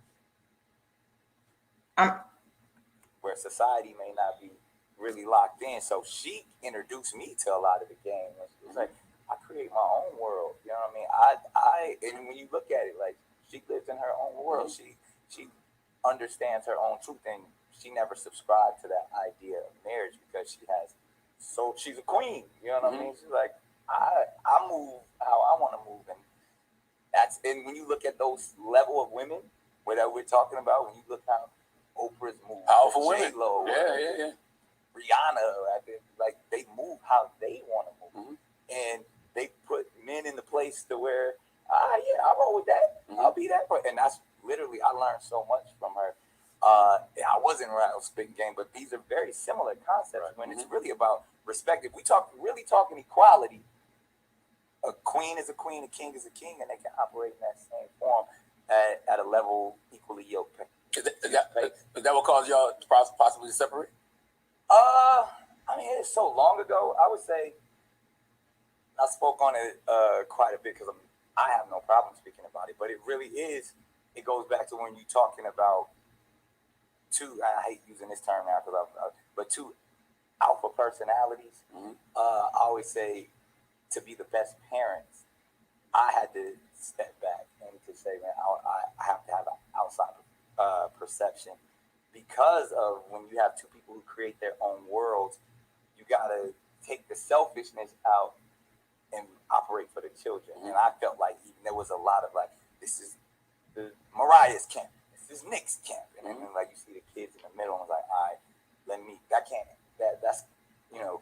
Where society may not be really locked in. So she introduced me to a lot of the game. She was like, I create my own world. You know what I mean? And when you look at it, like she lives in her own world. She understands her own truth, and she never subscribed to that idea of marriage because she's a queen. You know what I mean? She's like, I move how I want to move, and when you look at those level of women that we're talking about, when you look how Oprah's move, powerful women, J-Lo, yeah, Rihanna, like they move how they want to move, and they put men in the place to where, I roll with that. I'll be that, and that's literally I learned so much from her. I wasn't around spitting game, but these are very similar concepts. When it's really about respect. If we really talking equality, a queen is a queen, a king is a king, and they can operate in that same form at a level equally yoked. Is that what caused y'all to possibly separate? I mean, it's so long ago. I would say I spoke on it quite a bit because I have no problem speaking about it. But it really is. It goes back to when you're talking about two. I hate using this term now but two alpha personalities. I always say to be the best parents, I had to step back and to say, man, I have to have an outside perception, because of when you have two people who create their own worlds, you gotta take the selfishness out and operate for the children. And I felt like there was a lot of like, this is the Mariah's camp, this is Nick's camp, and then like you see the kids in the middle, and it's like, all right, that's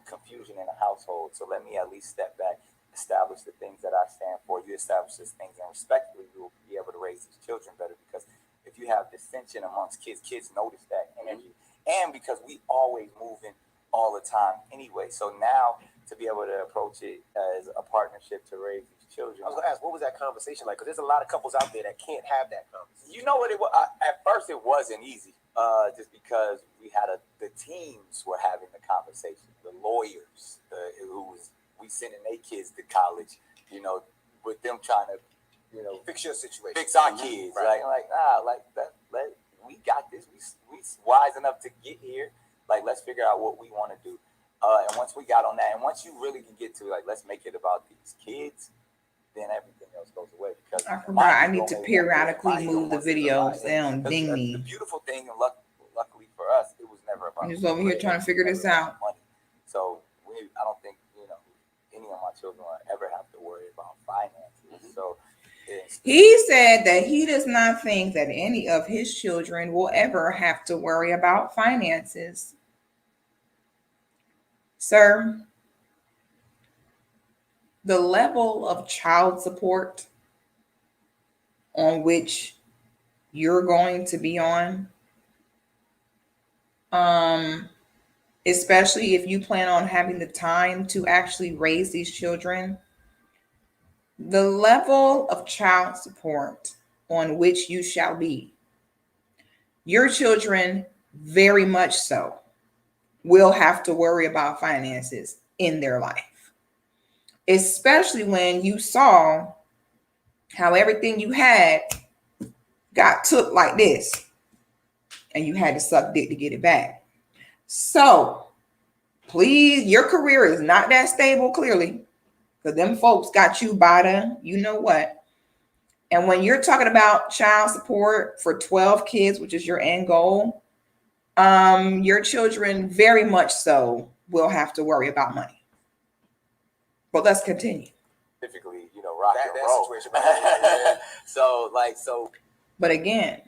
confusion in a household. So let me at least step back, establish the things that I stand for. You establish these things, and respectfully, you will be able to raise these children better. Because if you have dissension amongst kids notice that energy, and because we always moving all the time anyway. So now to be able to approach it as a partnership to raise these children. I was gonna ask, what was that conversation like? Because there's a lot of couples out there that can't have that conversation. You know what it was? At first, it wasn't easy, just because the teams were having the conversation. The lawyers, we sending their kids to college, with them trying to, fix your situation, fix our kids. Right. We got this. We wise enough to get here. Like, let's figure out what we want to do. And once we got on that, and once you really can get to, like, let's make it about these kids, then everything else goes away. Because I forgot I need to periodically move the videos. They don't ding the me. beautiful thing, and luckily for us, it was never about. I'm just over here trying to figure this out. Money. So I don't think any of my children will ever have to worry about finances. So he said that he does not think that any of his children will ever have to worry about finances. Sir, the level of child support on which you're going to be on, especially if you plan on having the time to actually raise these children, the level of child support on which you shall be, your children very much so will have to worry about finances in their life, especially when you saw how everything you had got took like this and you had to suck dick to get it back. So please, your career is not that stable, clearly, because them folks got you by the you know what. And when you're talking about child support for 12 kids, which is your end goal, your children very much so will have to worry about money. But let's continue. Specifically, rock and roll. Situation. So. But again,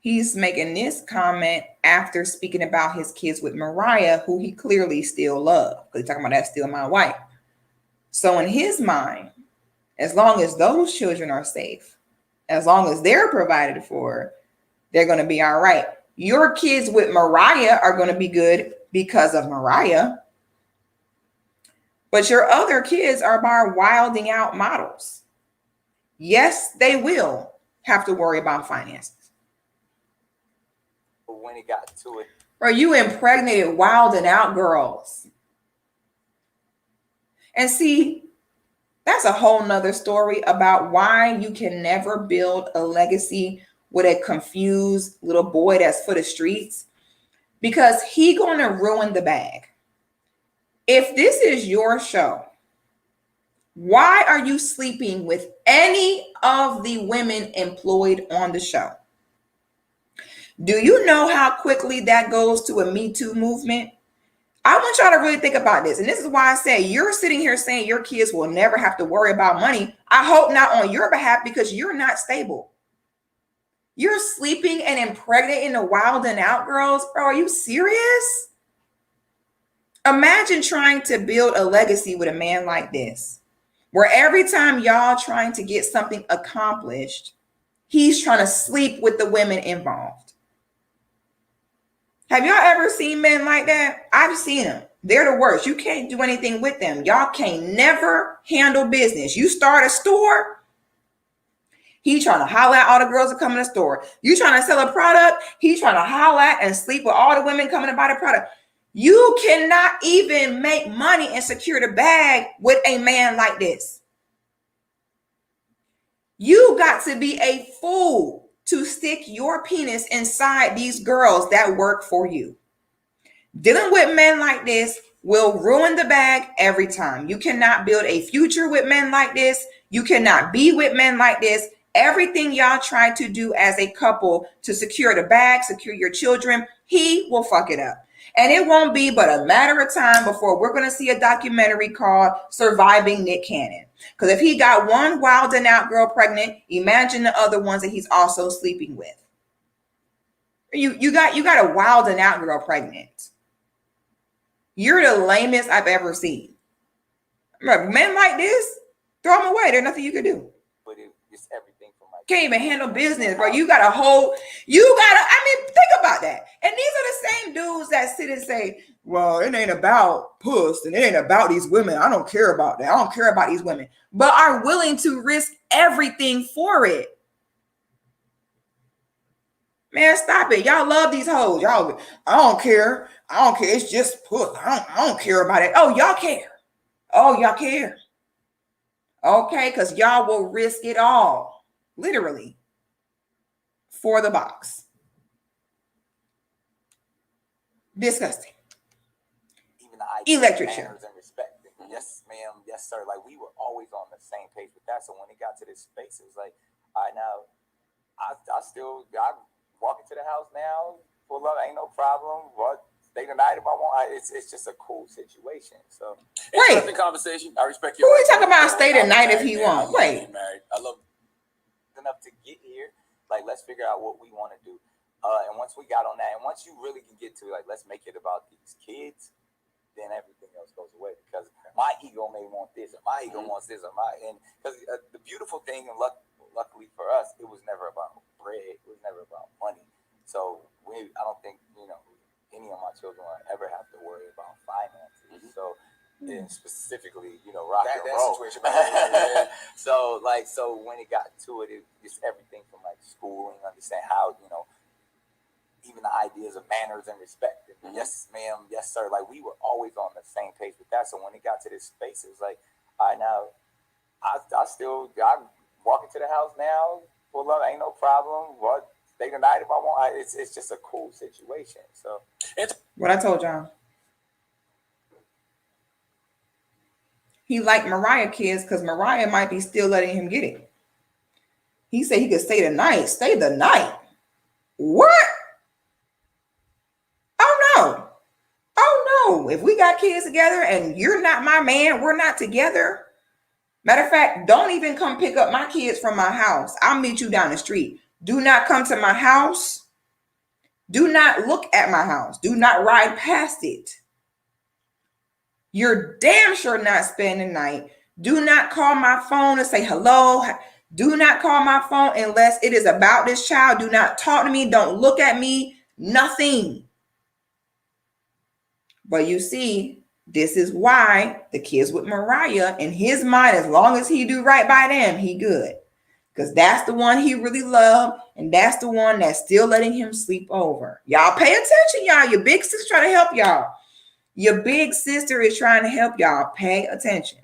he's making this comment after speaking about his kids with Mariah, who he clearly still loves. Because he's talking about that's still my wife. So in his mind, as long as those children are safe, as long as they're provided for, they're going to be all right. Your kids with Mariah are going to be good because of Mariah. But your other kids are by wilding out models. Yes, they will have to worry about finances. But when it got to it. Bro, you impregnated wilding out girls. And see, that's a whole nother story about why you can never build a legacy with a confused little boy that's for the streets, because he gonna ruin the bag. If this is your show, why are you sleeping with any of the women employed on the show? Do you know how quickly that goes to a Me Too movement? I want y'all to really think about this. And this is why I say you're sitting here saying your kids will never have to worry about money. I hope not on your behalf, because you're not stable. You're sleeping and impregnating the wild and out girls. Bro, are you serious? Imagine trying to build a legacy with a man like this, where every time y'all trying to get something accomplished, he's trying to sleep with the women involved. Have y'all ever seen men like that? I've seen them. They're the worst. You can't do anything with them. Y'all can't never handle business. You start a store, he trying to holler at all the girls that come in the store. You trying to sell a product, he trying to holler at and sleep with all the women coming to buy the product. You cannot even make money and secure the bag with a man like this. You got to be a fool to stick your penis inside these girls that work for you. Dealing with men like this will ruin the bag every time. You cannot build a future with men like this. You cannot be with men like this. Everything y'all try to do as a couple to secure the bag, secure your children, he will fuck it up. And it won't be but a matter of time before we're going to see a documentary called Surviving Nick Cannon. Because if he got one wild and out girl pregnant, imagine the other ones that he's also sleeping with. You got a wild and out girl pregnant. You're the lamest I've ever seen. Men like this, throw them away. There's nothing you can do. But it's everything for my can't even handle business, bro. You got I mean, think about that. And these are the same dudes that sit and say, well, it ain't about puss and it ain't about these women. I don't care about that. I don't care about these women, but are willing to risk everything for it. Man, stop it. Y'all love these hoes. Y'all, I don't care. It's just puss. I don't care about it. Oh, y'all care. Okay, because y'all will risk it all, literally, for the box. Disgusting. Even the idea Electric of chair. manners and respect. Yes, ma'am. Yes, sir. Like we were always on the same page with that. So when it got to this space, it was like, all right, now I walk into the house now. Pull up, ain't no problem. What? Stay the night if I want. It's just a cool situation. So interesting conversation. I respect Who your. we talking about? Stay the night if he wants. Wait. Married. I love enough to get here. Like let's figure out what we want to do. And once we got on that, and once you really can get to like, let's make it about these kids, then everything else goes away because my ego may want this, or my ego wants this, or because the beautiful thing, and luckily for us, it was never about bread. It was never about money. So I don't think any of my children will ever have to worry about finances. So. And specifically, rock and roll. Situation, so when it got to it, it's everything from like schooling, understand how even the ideas of manners and respect. And yes, ma'am, yes, sir. Like we were always on the same page with that. So when it got to this space, it was like, all right, now I walk into the house now, pull up, ain't no problem. What? Stay the night if I want. It's just a cool situation. So it's what I told y'all. He liked Mariah kids because Mariah might be still letting him get it. He said he could stay the night. Stay the night. What? Oh no. Oh no. If we got kids together and you're not my man, we're not together. Matter of fact, don't even come pick up my kids from my house. I'll meet you down the street. Do not come to my house. Do not look at my house. Do not ride past it. You're damn sure not spending the night. Do not call my phone and say hello. Do not call my phone unless it is about this child. Do not talk to me. Don't look at me. Nothing. But you see, this is why the kids with Mariah, in his mind, as long as he do right by them, he good. Because that's the one he really loved. And that's the one that's still letting him sleep over. Y'all pay attention, y'all. Your big sister trying to help y'all. Your big sister is trying to help y'all. Pay attention.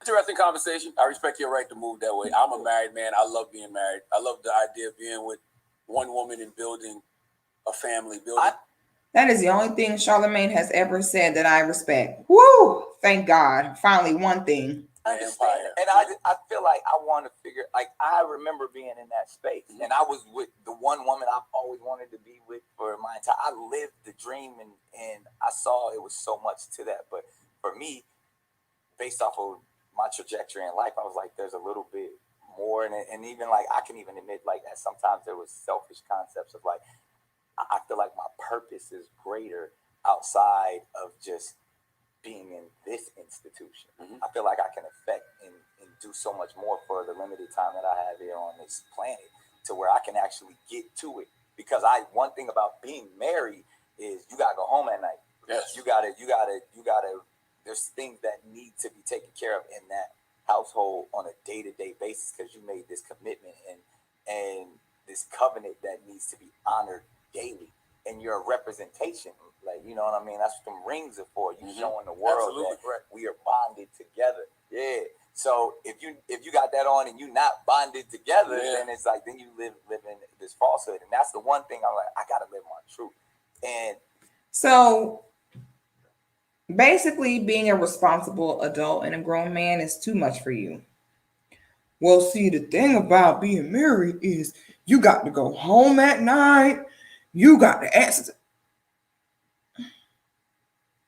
Interesting conversation. I respect your right to move that way. I'm a married man. I love being married. I love the idea of being with one woman and building a family. That is the only thing Charlemagne has ever said that I respect. Woo! Thank God. Finally, one thing. Empire. And I feel like I want to figure, like, I remember being in that space, and I was with the one woman I've always wanted to be with for my entire, I lived the dream, and I saw it was so much to that. But for me, based off of my trajectory in life, I was like, there's a little bit more. And even like, I can even admit like that sometimes there was selfish concepts of like, I feel like my purpose is greater outside of just being in this institution. I feel like I can affect and do so much more for the limited time that I have here on this planet, to where I can actually get to it. Because one thing about being married is you gotta go home at night. Yes. You gotta. There's things that need to be taken care of in that household on a day-to-day basis, because you made this commitment and this covenant that needs to be honored daily. And you're a representation, like, you know what I mean? That's what them rings are for. You showing the world that we are bonded together. Yeah. So if you got that on and you not bonded together, then it's like, then you live in this falsehood. And that's the one thing I'm like, I gotta live my truth. And so basically, being a responsible adult and a grown man is too much for you. Well, see, the thing about being married is you got to go home at night. You got to answer.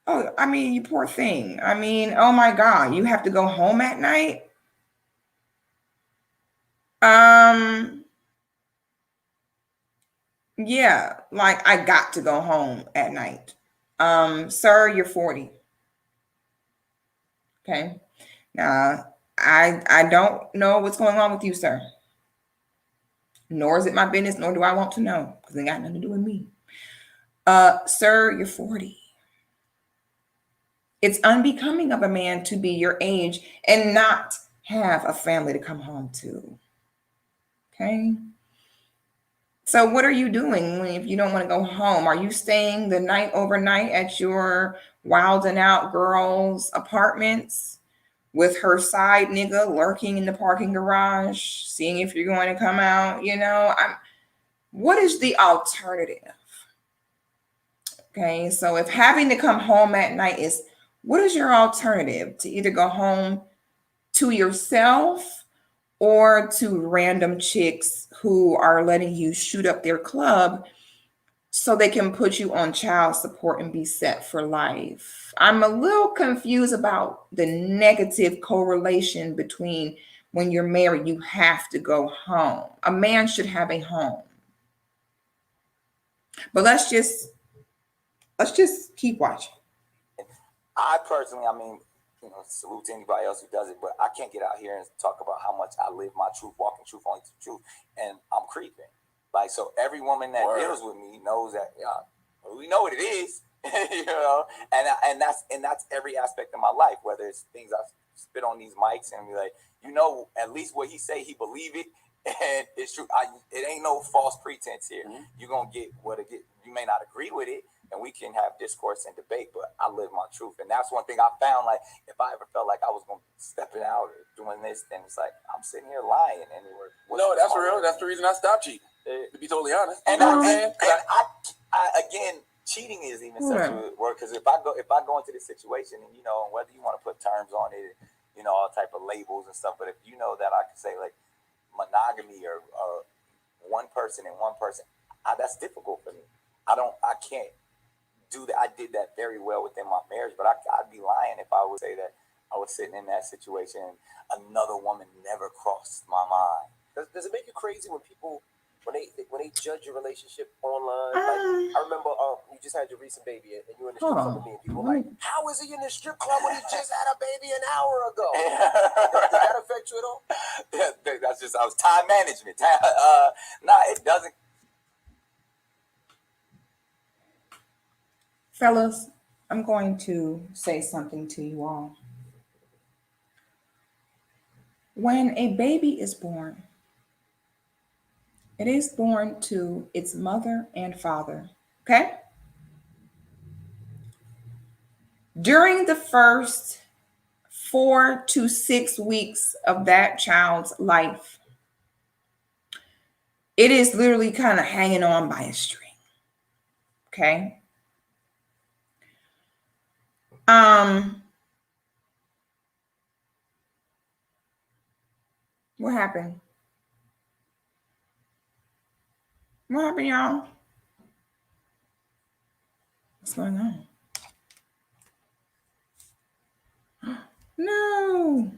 Oh, I mean, you poor thing. I mean, oh my God, you have to go home at night? Yeah, like I got to go home at night. Sir, you're 40. Okay. Now, I don't know what's going on with you, sir. Nor is it my business, nor do I want to know, because it got nothing to do with me. Sir, you're 40. It's unbecoming of a man to be your age and not have a family to come home to. Okay. So what are you doing if you don't want to go home? Are you staying the night overnight at your Wild and Out Girls apartments? with her side nigga lurking in the parking garage, seeing if you're going to come out. What is the alternative? Okay, so if having to come home at night what is your alternative? To either go home to yourself or to random chicks who are letting you shoot up their club so they can put you on child support and be set for life. I'm a little confused about the negative correlation between when you're married, you have to go home. A man should have a home. But let's just keep watching. I personally, salute to anybody else who does it, but I can't get out here and talk about how much I live my truth, walking truth, only the truth, and I'm creeping. Like, so every woman that deals with me knows that, we know what it is, and that's every aspect of my life, whether it's things I spit on these mics and be like, at least what he say, he believe it, and it's true. It ain't no false pretense here. Mm-hmm. You're going to get what it get. You may not agree with it, and we can have discourse and debate, but I live my truth. And that's one thing I found, like, if I ever felt like I was going to be stepping out or doing this, then it's like, I'm sitting here lying. And no, that's real. That's the reason I stopped cheating, to be totally honest. And again, cheating is even such a word, because if I go into this situation, and whether you want to put terms on it, all type of labels and stuff, but if you know that I can say, like, monogamy or one person and one person, that's difficult for me. I can't do that. I did that very well within my marriage, but I'd be lying if I would say that I was sitting in that situation and another woman never crossed my mind. Does it make you crazy when people when they judge your relationship online? Like, I remember you just had your recent baby and you were in the strip club with me, and people were like, "How is he in the strip club when he just had a baby an hour ago?" Does that affect you at all? That's just time management. It doesn't. Fellas, I'm going to say something to you all. When a baby is born, it is born to its mother and father, okay? During the first 4 to 6 weeks of that child's life, it is literally kind of hanging on by a string, okay? What happened? What happened, y'all? What's going on? No.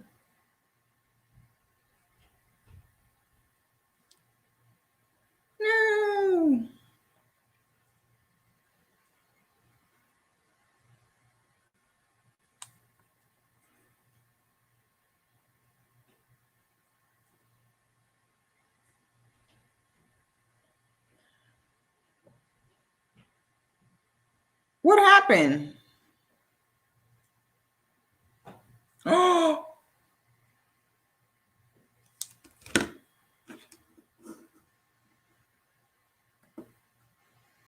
No. What happened? Oh.